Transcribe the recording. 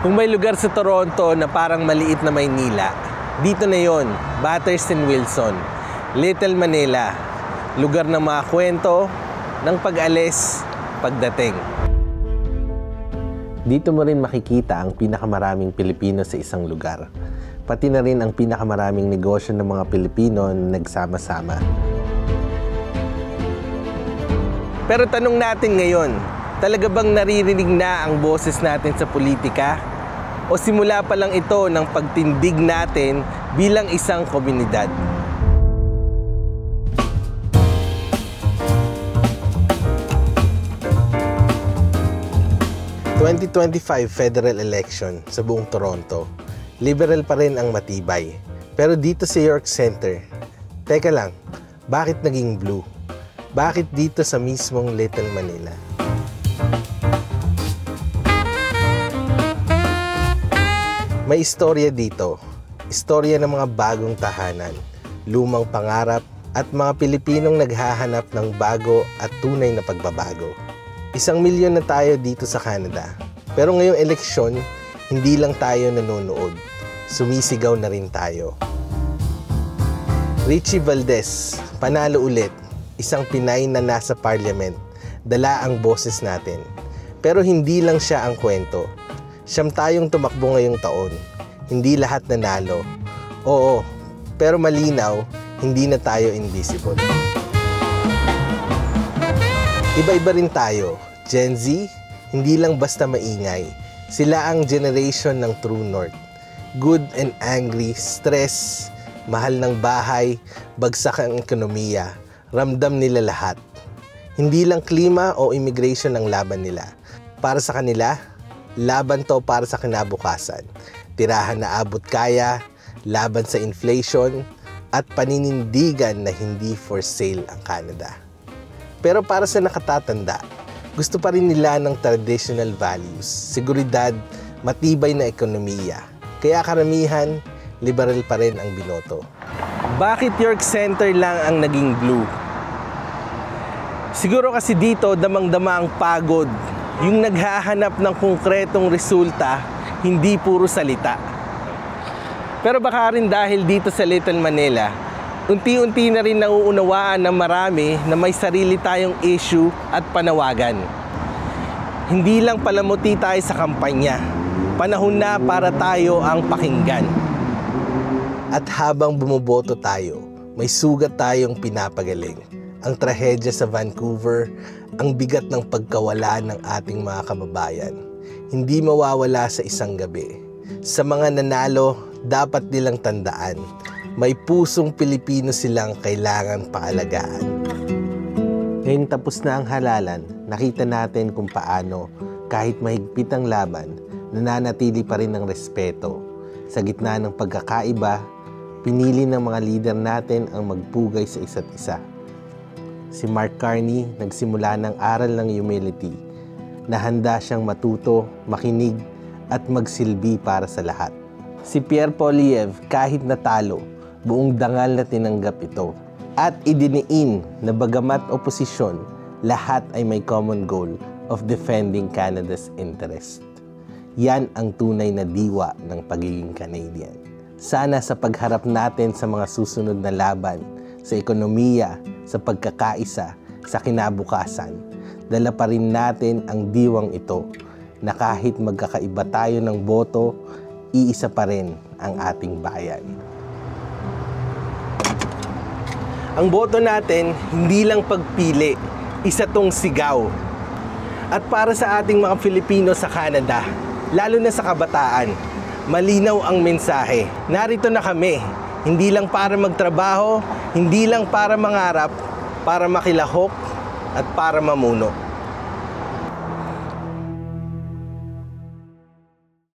Kung may lugar sa Toronto na parang maliit na Maynila, dito na yon, Battersea Wilson, Little Manila, lugar ng mga kwento, ng pag-alis, pagdating. Dito mo rin makikita ang pinakamaraming Pilipino sa isang lugar, pati na rin ang pinakamaraming negosyo ng mga Pilipino na nagsama-sama. Pero tanong natin ngayon, talaga bang naririnig na ang boses natin sa politika? O simula pa lang ito ng pagtindig natin bilang isang komunidad? ...2025 federal election sa buong Toronto. Liberal pa rin ang matibay. Pero dito sa York Center, teka lang, bakit naging blue? Bakit dito sa mismong Little Manila? May istorya dito. Istorya ng mga bagong tahanan, lumang pangarap, at mga Pilipinong naghahanap ng bago at tunay na pagbabago. 1 milyon na tayo dito sa Canada. Pero ngayong eleksyon, hindi lang tayo nanonood. Sumisigaw na rin tayo. Richie Valdez, panalo ulit. Isang Pinay na nasa parliament. Dala ang boses natin. Pero hindi lang siya ang kwento. Siyam tayong tumakbo ngayong taon. Hindi lahat nanalo. Oo, pero malinaw, hindi na tayo invisible. Iba-iba rin tayo. Gen Z, hindi lang basta maingay. Sila ang generation ng True North. Good and angry, stress, mahal ng bahay, bagsak ang ekonomiya. Ramdam nila lahat. Hindi lang klima o immigration ang laban nila. Para sa kanila, laban to para sa kinabukasan. Tirahan na abot kaya, laban sa inflation, at paninindigan na hindi for sale ang Canada. Pero para sa nakatatanda, gusto pa rin nila ng traditional values, seguridad, matibay na ekonomiya. Kaya karamihan, liberal pa rin ang binoto. Bakit York Center lang ang naging blue? Siguro kasi dito damang-dama ang pagod, yung naghahanap ng konkretong resulta, hindi puro salita. Pero baka rin dahil dito sa Little Manila, unti-unti na rin nauunawaan ng marami na may sarili tayong issue at panawagan. Hindi lang palamuti tayo sa kampanya, panahon na para tayo ang pakinggan. At habang bumuboto tayo, may sugat tayong pinapagaling. Ang trahedya sa Vancouver, ang bigat ng pagkawala ng ating mga kababayan. Hindi mawawala sa isang gabi. Sa mga nanalo, dapat nilang tandaan, may pusong Pilipino silang kailangan paalagaan. Ngayong tapos na ang halalan, nakita natin kung paano, kahit mahigpit ang laban, nananatili pa rin ang respeto. Sa gitna ng pagkakaiba, pinili ng mga leader natin ang magpugay sa isa't isa. Si Mark Carney nagsimula ng aral ng humility, na handa siyang matuto, makinig, at magsilbi para sa lahat. Si Pierre Poilievre, kahit natalo, buong dangal na tinanggap ito. At idiniin na bagamat oposisyon, lahat ay may common goal of defending Canada's interest. Yan ang tunay na diwa ng pagiging Canadian. Sana sa pagharap natin sa mga susunod na laban, sa ekonomiya, sa pagkakaisa, sa kinabukasan, dala pa rin natin ang diwang ito na kahit magkakaiba tayo ng boto, iisa pa rin ang ating bayan. Ang boto natin, hindi lang pagpili, isa tong sigaw. At para sa ating mga Filipino sa Canada, lalo na sa kabataan, malinaw ang mensahe. Narito na kami, hindi lang para magtrabaho, hindi lang para mangarap, para makilahok at para mamuno.